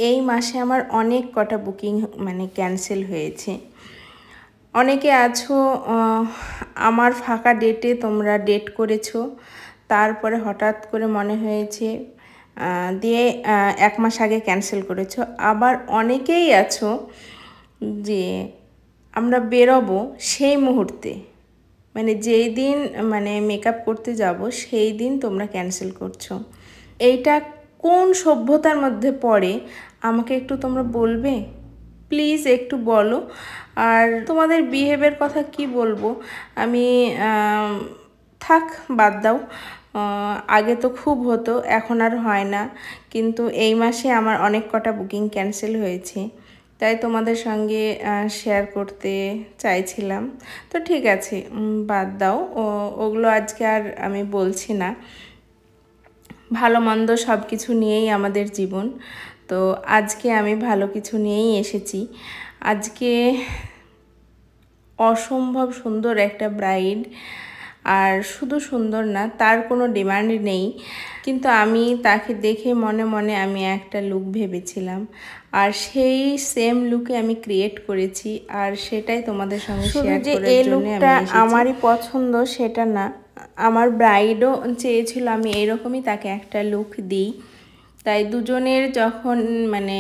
এই মাসে আমার অনেক কটা বুকিং মানে ক্যান্সেল হয়েছে। অনেকে আছো আমার ফাঁকা ডেটে তোমরা ডেট করেছো, তারপরে হঠাৎ করে মনে হয়েছে দিয়ে 1 মাস আগে ক্যান্সেল করেছো। আবার অনেকেই আছো যে আমরা বেরোবো সেই মুহূর্তে, মানে যেই দিন মানে মেকআপ করতে যাব সেই দিন তোমরা ক্যান্সেল করছো। এইটা কোন সভ্যতার মধ্যে পড়ে আমাকে একটু তোমরা বলবে? প্লিজ একটু বলো। আর তোমাদের বিহেভের কথা কি বলবো আমি, থাক বাদ দাও। আগে তো খুব হতো, এখন আর হয় না, কিন্তু এই মাসে আমার অনেক কটা বুকিং ক্যান্সেল হয়েছে, তাই তোমাদের সঙ্গে শেয়ার করতে চাইছিলাম। তো ঠিক আছে, বাদ দাও, ওগুলো আজকে আর আমি বলছি না। ভালো মন্দ সব কিছু নিয়েই আমাদের জীবন। তো আজকে আমি ভালো কিছু নিয়েই এসেছি। আজকে অসম্ভব সুন্দর একটা ব্রাইড, আর শুধু সুন্দর না, তার কোনো ডিমান্ড নেই, কিন্তু আমি তাকে দেখে মনে মনে আমি একটা লুক ভেবেছিলাম, আর সেই সেম লুকে আমি ক্রিয়েট করেছি, আর সেটাই তোমাদের সঙ্গে শেয়ার করার জন্য। এই লুকটা আমারই পছন্দ সেটা না, আমার ব্রাইডও চেয়েছিল আমি এইরকমই তাকে একটা লুক দিই। তাই দুজনের যখন মানে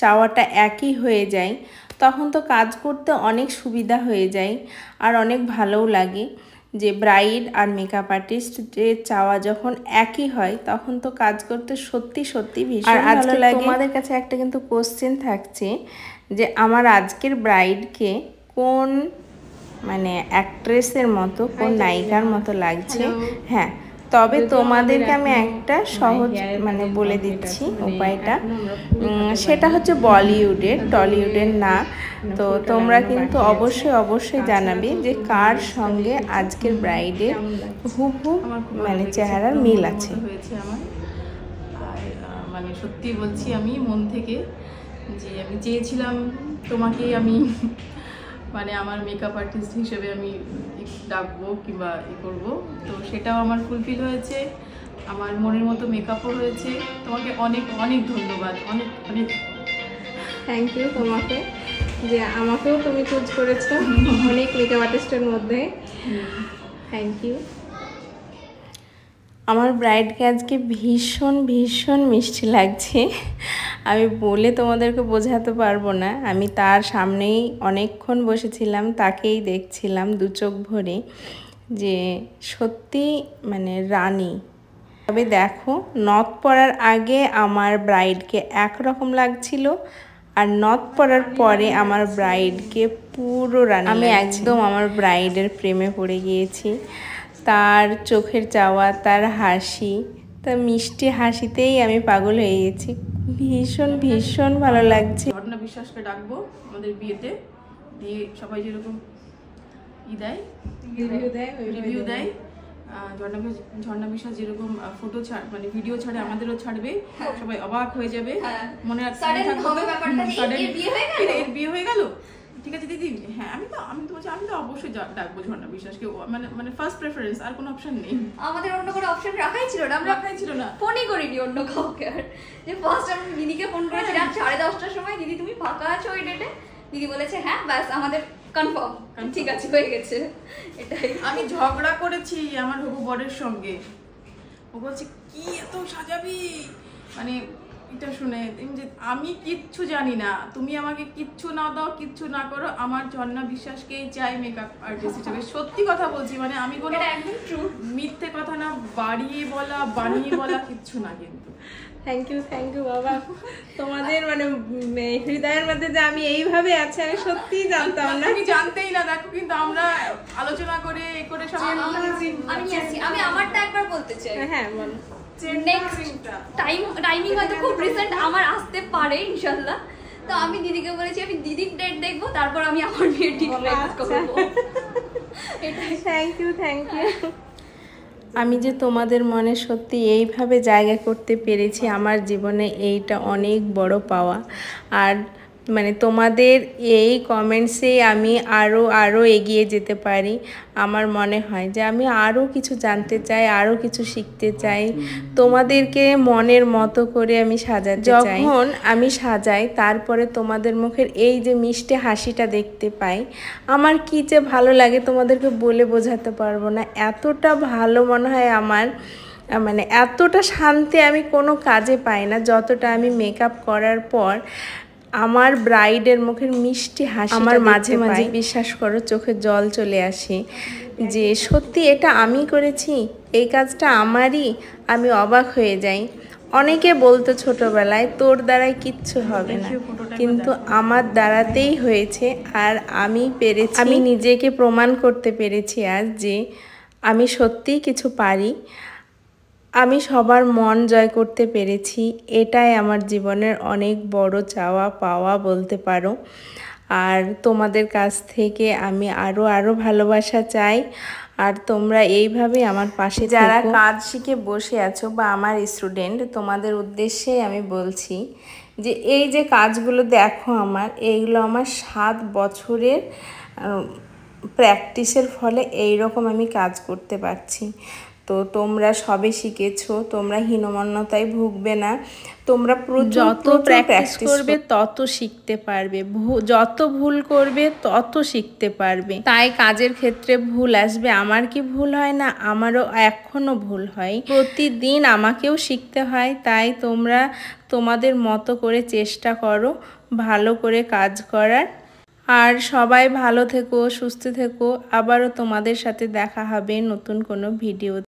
চাওয়াটা একই হয়ে যায় তখন তো কাজ করতে অনেক সুবিধা হয়ে যায়, আর অনেক ভালোও লাগে যে ব্রাইড আর মেকআপ আর্টিস্ট যে চাওয়া যখন একই হয় তখন তো কাজ করতে সত্যি সত্যি ভীষণ ভালো লাগে। তোমাদের কাছে একটা কিন্তু কোশ্চেন থাকছে যে আমার আজকের ব্রাইডকে কোন মানে অ্যাক্ট্রেসের মতো, কোন নায়িকার মতো লাগছে। হ্যাঁ, তবে তোমাদেরকে আমি একটা সহজ মানে বলে দিচ্ছি উপায়টা, সেটা হচ্ছে বলিউডের, টলিউডের না। তো তোমরা কিন্তু অবশ্যই অবশ্যই জানাবে যে কার সঙ্গে আজকের ব্রাইডের হুবহু মানে চেহারার মিল আছে। আমার আর মানে সত্যি বলছি আমি মন থেকে যে আমি চেয়েছিলাম তোমাকে আমি মানে আমার মেকআপ আর্টিস্ট হিসেবে আমি ডাকবো কিংবা করবো, তো সেটাও আমার ফুলফিল হয়েছে, আমার মনের মতো মেকআপও হয়েছে। তোমাকে অনেক অনেক ধন্যবাদ, অনেক অনেক থ্যাংক ইউ তোমাকে যে আমাকেও তুমি চুজ করেছো অনেক মেকআপ আর্টিস্টের মধ্যে। Thank you. আমার ব্রাইডকে আজকে ভীষণ ভীষণ মিষ্টি লাগছে, আমি বলে তোমাদেরকে বোঝাতে পারবো না। আমি তার সামনেই অনেকক্ষণ বসেছিলাম, তাকেই দেখছিলাম দু চোখ ভরে, যে সত্যি মানে রানী। তবে দেখো, নথ পরার আগে আমার ব্রাইডকে একরকম লাগছিল, আর নথ পরার পরে আমার ব্রাইডকে পুরো রানী। আমি একদম আমার ব্রাইডের প্রেমে পড়ে গিয়েছি। তার চোখের চাওয়া, তার হাসি, তার মিষ্টি হাসিতেই আমি পাগল হয়ে গেছি। ভীষণ ভীষণ ভালো লাগছে। ঝর্ণা বিশ্বাসকে ডাকবো আমাদের বিয়েতে, দিয়ে সবাই যেরকম রিভিউ দেয়, ঝর্ণা বিশ্বাস যেরকম ফটো ছাড় মানে ভিডিও ছাড়ে আমাদেরও ছাড়বে, সবাই অবাক হয়ে যাবে, মনে এর বিয়ে হয়ে গেল। ঠিক আছে দিদি, হ্যাঁ আমি তো বলছি আমি তো অবশ্যই ডাকবো ঝর্ণা বিশ্বাসকে, মানে মানে ফার্স্ট প্রেফারেন্স, আর কোনো অপশন নেই। আমাদের অন্য কোনো অপশন রাখাই ছিল না, আমরা ফোনই করিনি অন্য কাউকে। আর যে ফার্স্ট আমি দিদিকে ফোন করেছি রাত 10:30টার সময়, দিদি তুমি ফাঁকা আছো ওই ডেটে? দিদি বলেছে হ্যাঁ, ব্যাস আমাদের কনফার্ম, ঠিক আছে হয়ে গেছে। এটাই। আমি ঝগড়া করেছি আমার হবু বরের সঙ্গে, ও বলছে কি এত সাজাবি, মানে এটা শুনে যে আমি কিচ্ছু জানি না, তুমি আমাকে কিচ্ছু না দাও, কিচ্ছু না করো, আমার ঝর্ণা বিশ্বাসকেই চাই মেকআপ আর্টিস্ট হিসেবে। সত্যি কথা বলছি, মানে আমি কোনো মিথ্যে কথা না, বানিয়ে বলা কিচ্ছু না। কিন্তু থ্যাংক ইউ বাবা, তোমাদের মানে হৃদয়ের মধ্যে যে আমি এইভাবে আছি আমি সত্যিই জানতাম না। আমি জানতেই না, দেখো কিন্তু আমরা আলোচনা করে সবাই আমি আমারটা একবার বলতে চাই। হ্যাঁ বলো। টাইমিং হয়তো খুব রিসেন্ট আমার আসতে পারে ইনশাল্লাহ। তো আমি দিদিকে বলেছি আমি দিদির ডেট দেখবো, তারপর আমি আমার বিয়ের ডিক্লেয়ার করব। Thank you. আমি যে তোমাদের মনে সত্যি এইভাবে জায়গা করতে পেরেছি আমার জীবনে, এইটা অনেক বড় পাওয়া। আর মানে তোমাদের এই কমেন্টসে আমি আরও এগিয়ে যেতে পারি। আমার মনে হয় যে আমি আরও কিছু জানতে চাই, আরও কিছু শিখতে চাই, তোমাদেরকে মনের মতো করে আমি সাজাতে চাই। যখন আমি সাজাই তারপরে তোমাদের মুখের এই যে মিষ্টি হাসিটা দেখতে পাই, আমার কি যে ভালো লাগে তোমাদেরকে বলে বোঝাতে পারবো না। এতটা ভালো মনে হয় আমার, মানে এতটা শান্তি আমি কোনো কাজে পাই না যতটা আমি মেকআপ করার পর আমার ব্রাইডের মুখের মিষ্টি হাসি আমার মাঝে মাঝে বিশ্বাস করো চোখে জল চলে আসে যে সত্যি এটা আমি করেছি, এই কাজটা আমারই। আমি অবাক হয়ে যাই। অনেকে বলতো ছোটবেলায় তোর দ্বারাই কিচ্ছু হবে না, কিন্তু আমার দ্বারাতেই হয়েছে। আর আমি পেরেছি, আমি নিজেকে প্রমাণ করতে পেরেছি আজ যে আমি সত্যিই কিছু পারি। আমি সবার মন জয় করতে পেরেছি, এটাই আমার জীবনের অনেক বড় চাওয়া পাওয়া বলতে পারো। আর তোমাদের কাছ থেকে আমি আরও ভালোবাসা চাই। আর তোমরা এইভাবে আমার পাশে যারা কাজ শিখে বসে আছো বা আমার স্টুডেন্ট, তোমাদের উদ্দেশ্যে আমি বলছি যে এই যে কাজগুলো দেখো আমার, এইগুলো আমার 7 বছরের প্র্যাকটিসের ফলে এই রকম আমি কাজ করতে পারছি। তো তোমরা সবে শিখেছো, তোমরা হীনমন্যতায় ভুগবে না। তোমরা যত প্র্যাকটিস করবে তত শিখতে পারবে, যত ভুল করবে তত শিখতে পারবে। তাই কাজের ক্ষেত্রে ভুল আসবে, আমার কি ভুল হয় না? আমারও এখনো ভুল হয়, প্রতিদিন আমাকেও শিখতে হয়। তাই তোমরা তোমাদের মতো করে চেষ্টা করো ভালো করে কাজ করার। আর সবাই ভালো থেকো, সুস্থ থেকো। আবারও তোমাদের সাথে দেখা হবে নতুন কোনো ভিডিও।